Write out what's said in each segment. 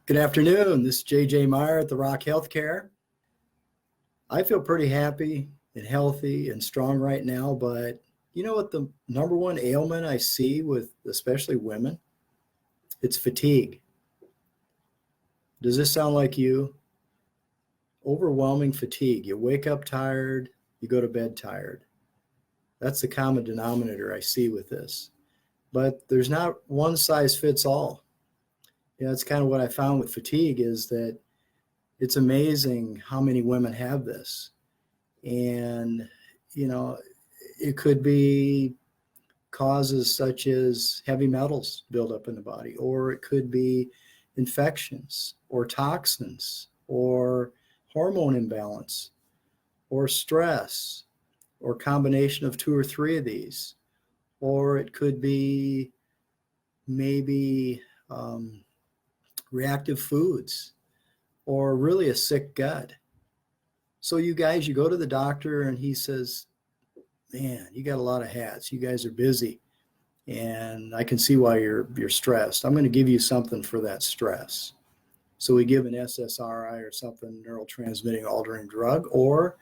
Good afternoon. This is JJ Meyer at the Rock Healthcare. I feel pretty happy and healthy and strong right now, but you know what the number one ailment I see with especially women? It's fatigue. Does this sound like you? Overwhelming fatigue. You wake up tired, you go to bed tired. That's the common denominator I see with this. But there's not one size fits all. That's kind of what I found with fatigue is that it's amazing how many women have this. And, it could be causes such as heavy metals build up in the body, or it could be infections or toxins or hormone imbalance or stress or combination of two or three of these. Or it could be maybe reactive foods or really a sick gut. So you guys, you go to the doctor and he says, man, you got a lot of hats. You guys are busy. And I can see why you're stressed. I'm going to give you something for that stress. So we give an SSRI or something, neurotransmitting altering drug. Or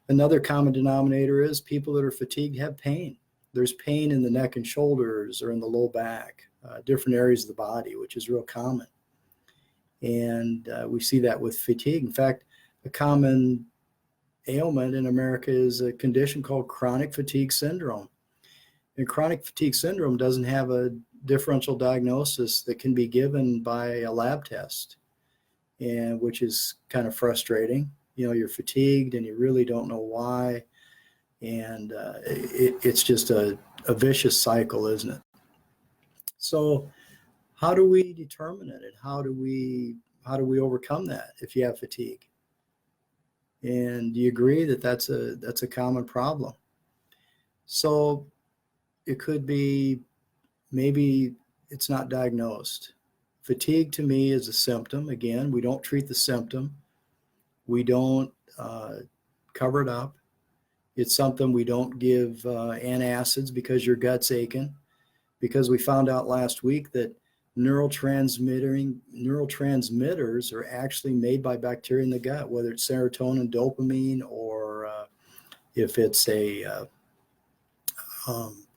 another common denominator is people that are fatigued have pain. There's pain in the neck and shoulders or in the low back, different areas of the body, which is real common. And we see that with fatigue. In fact, a common ailment in America is a condition called chronic fatigue syndrome. And chronic fatigue syndrome doesn't have a differential diagnosis that can be given by a lab test, and which is kind of frustrating. You're fatigued and you really don't know why. And it's just a vicious cycle, isn't it? So how do we determine it? And how do we overcome that if you have fatigue? And do you agree that that's a common problem? So it could be maybe it's not diagnosed. Fatigue to me is a symptom. Again, we don't treat the symptom. We don't cover it up. It's something we don't give antacids because your gut's aching. Because we found out last week that neurotransmitters are actually made by bacteria in the gut, whether it's serotonin, dopamine, or if it's a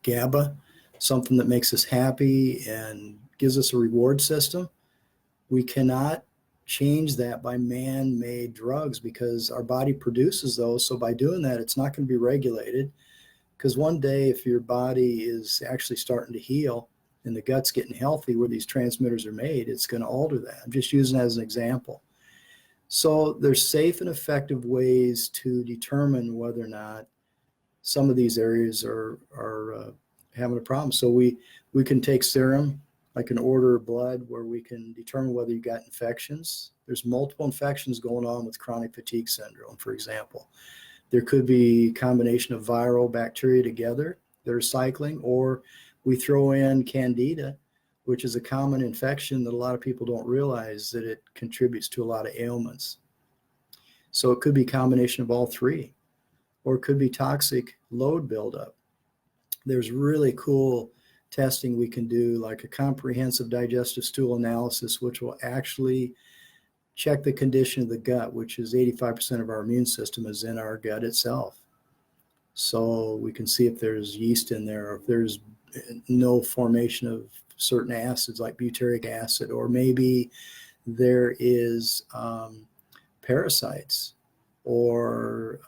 GABA, something that makes us happy and gives us a reward system. We cannot change that by man-made drugs because our body produces those. So by doing that, it's not going to be regulated. Because one day, if your body is actually starting to heal and the gut's getting healthy where these transmitters are made, it's going to alter that. I'm just using that as an example. So there's safe and effective ways to determine whether or not some of these areas are having a problem. So we can take serum, like an order of blood, where we can determine whether you got infections. There's multiple infections going on with chronic fatigue syndrome, for example. There could be a combination of viral bacteria together that are cycling, or we throw in candida, which is a common infection that a lot of people don't realize that it contributes to a lot of ailments. So it could be a combination of all three, or it could be toxic load buildup. There's really cool testing we can do, like a comprehensive digestive stool analysis, which will actually check the condition of the gut, which is 85% of our immune system is in our gut itself. So we can see if there's yeast in there, or if there's no formation of certain acids like butyric acid, or maybe there is parasites or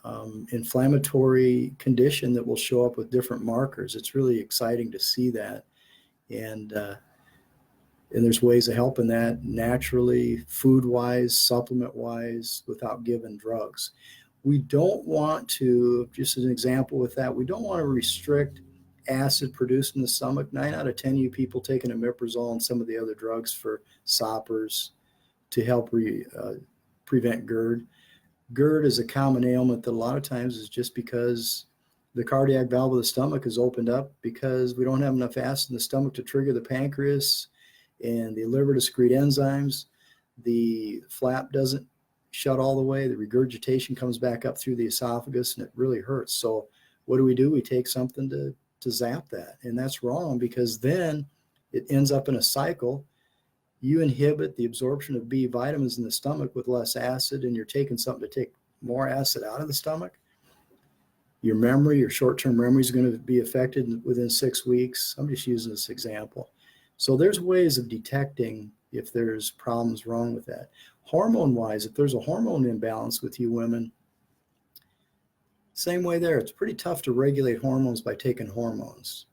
inflammatory condition that will show up with different markers. It's really exciting to see that. And there's ways of helping that naturally, food-wise, supplement-wise, without giving drugs. We don't want to, just as an example with that, we don't want to restrict acid produced in the stomach. 9 out of 10 of you people taking omeprazole and some of the other drugs for soppers to help prevent GERD. GERD is a common ailment that a lot of times is just because the cardiac valve of the stomach is opened up because we don't have enough acid in the stomach to trigger the pancreas and the liver to secrete enzymes. The flap doesn't shut all the way. The regurgitation comes back up through the esophagus and it really hurts. So what do? We take something to zap that. And that's wrong because then it ends up in a cycle. you inhibit the absorption of B vitamins in the stomach with less acid, and you're taking something to take more acid out of the stomach. Your memory, your short-term memory is going to be affected within 6 weeks. I'm just using this example. So there's ways of detecting if there's problems wrong with that. Hormone-wise, if there's a hormone imbalance with you women, same way there. It's pretty tough to regulate hormones by taking hormones.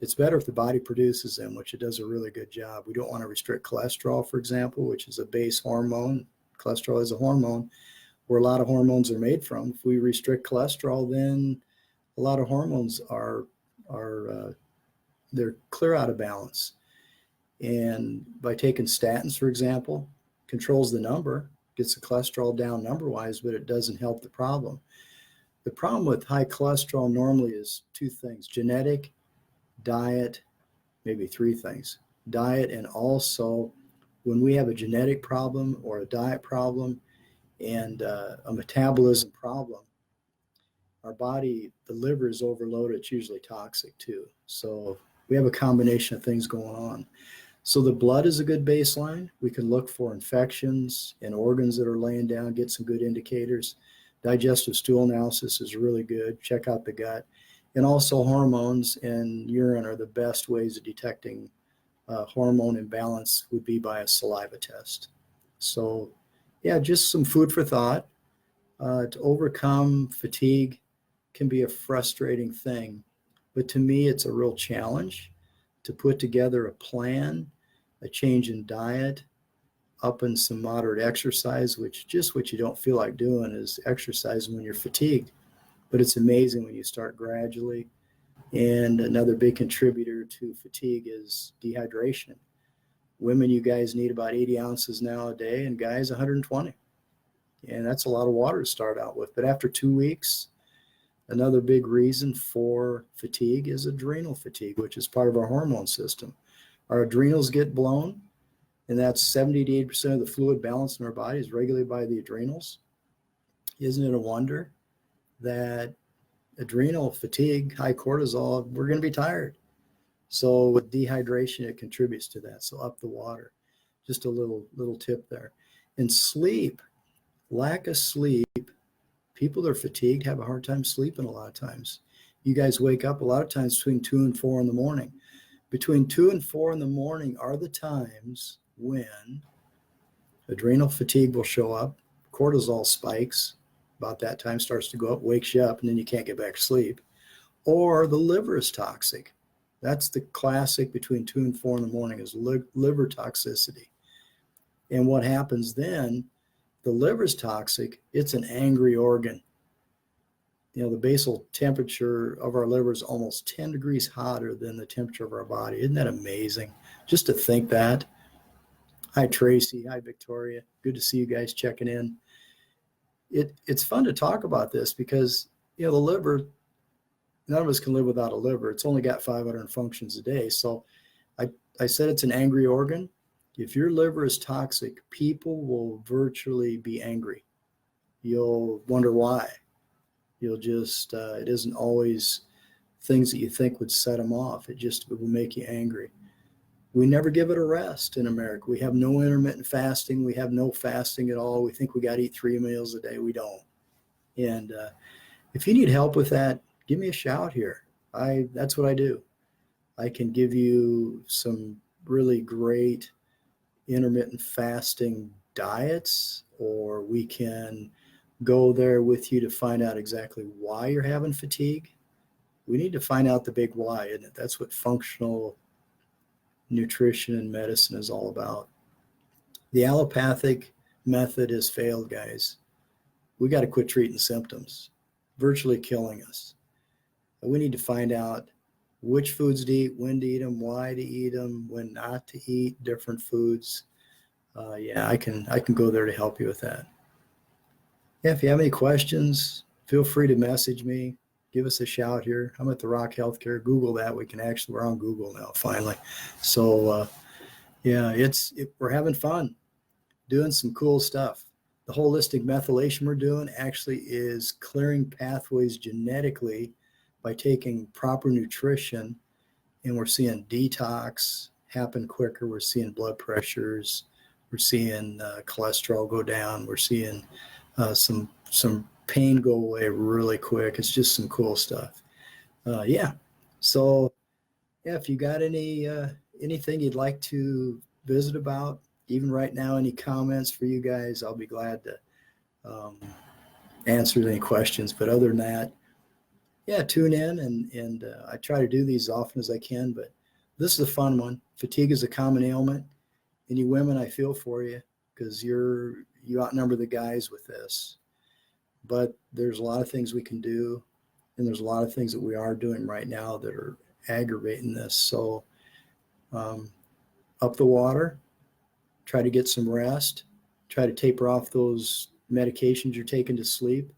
It's better if the body produces them, which it does a really good job. We don't want to restrict cholesterol, for example, which is a base hormone. Cholesterol is a hormone where a lot of hormones are made from. If we restrict cholesterol, then a lot of hormones are they're clear out of balance. And by taking statins, for example, controls the number, gets the cholesterol down number-wise, but it doesn't help the problem. The problem with high cholesterol normally is two things: genetic, diet, maybe three things. Diet, and also when we have a genetic problem or a diet problem and a metabolism problem, our body, the liver is overloaded. It's usually toxic too. So we have a combination of things going on. So the blood is a good baseline. We can look for infections and organs that are laying down, get some good indicators. Digestive stool analysis is really good. Check out the gut. And also hormones and urine are the best ways of detecting hormone imbalance would be by a saliva test. So yeah, just some food for thought. To overcome fatigue can be a frustrating thing, but to me, it's a real challenge to put together a plan, a change in diet, up in some moderate exercise, which just what you don't feel like doing is exercising when you're fatigued. But it's amazing when you start gradually. And another big contributor to fatigue is dehydration. Women, you guys need about 80 ounces now a day, and guys 120. And that's a lot of water to start out with. But after 2 weeks, another big reason for fatigue is adrenal fatigue, which is part of our hormone system. Our adrenals get blown, and that's 70 to 80% of the fluid balance in our body is regulated by the adrenals. Isn't it a wonder that adrenal fatigue, high cortisol, we're going to be tired? So with dehydration, it contributes to that. So up the water. Just a little tip there. And sleep, lack of sleep. People that are fatigued have a hard time sleeping a lot of times. You guys wake up a lot of times between 2 and 4 in the morning. Between 2 and 4 in the morning are the times when adrenal fatigue will show up, cortisol spikes, about that time starts to go up, wakes you up, and then you can't get back to sleep. Or the liver is toxic. That's the classic between 2 and 4 in the morning is liver toxicity. And what happens then, the liver's toxic, it's an angry organ. You know, the basal temperature of our liver is almost 10 degrees hotter than the temperature of our body. Isn't that amazing? Just to think that. Hi, Tracy. Hi, Victoria. Good to see you guys checking in. It's fun to talk about this because, you know, the liver, none of us can live without a liver. It's only got 500 functions a day. So I said it's an angry organ. If your liver is toxic, people will virtually be angry. You'll wonder why. You'll just, it isn't always things that you think would set them off. It will make you angry. We never give it a rest in America. We have no intermittent fasting. We have no fasting at all. We think we got to eat 3 meals a day. We don't. And if you need help with that, give me a shout here. That's what I do. I can give you some really great intermittent fasting diets, or we can go there with you to find out exactly why you're having fatigue. We need to find out the big why, isn't it? That's what functional nutrition and medicine is all about. The allopathic method has failed, guys. We got to quit treating symptoms, virtually killing us. We need to find out which foods to eat, when to eat them, why to eat them, when not to eat different foods. I can go there to help you with that. Yeah, if you have any questions, feel free to message me. Give us a shout here. I'm at the Rock Healthcare. Google that. We're on Google now, finally. So, we're having fun doing some cool stuff. The holistic methylation we're doing actually is clearing pathways genetically by taking proper nutrition, and we're seeing detox, happen quicker. We're seeing blood pressures. We're seeing cholesterol go down. We're seeing some pain go away really quick. It's just some cool stuff. Yeah. So yeah, if you got anything you'd like to visit about, even right now, any comments for you guys, I'll be glad to answer any questions. But other than that, yeah, tune in and I try to do these as often as I can. But this is a fun one. Fatigue is a common ailment. And you women, I feel for you because you outnumber the guys with this. But there's a lot of things we can do, and there's a lot of things that we are doing right now that are aggravating this. So up the water, try to get some rest, try to taper off those medications you're taking to sleep.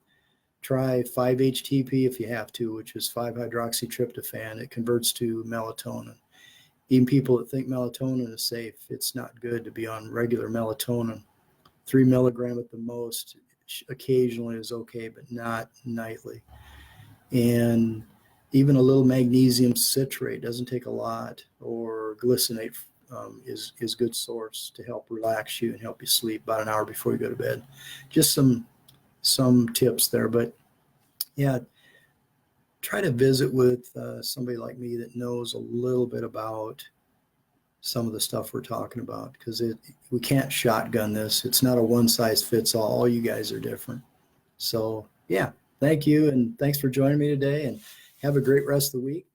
Try 5-HTP if you have to, which is 5-hydroxytryptophan. It converts to melatonin. Even people that think melatonin is safe, it's not good to be on regular melatonin. 3 milligram at the most occasionally is okay, but not nightly. And even a little magnesium citrate, doesn't take a lot, or glycinate is good source to help relax you and help you sleep about an hour before you go to bed. Just some tips there. But yeah, try to visit with somebody like me that knows a little bit about some of the stuff we're talking about, because we can't shotgun this. It's not a one size fits all. All you guys are different. So yeah, thank you, and thanks for joining me today, and have a great rest of the week.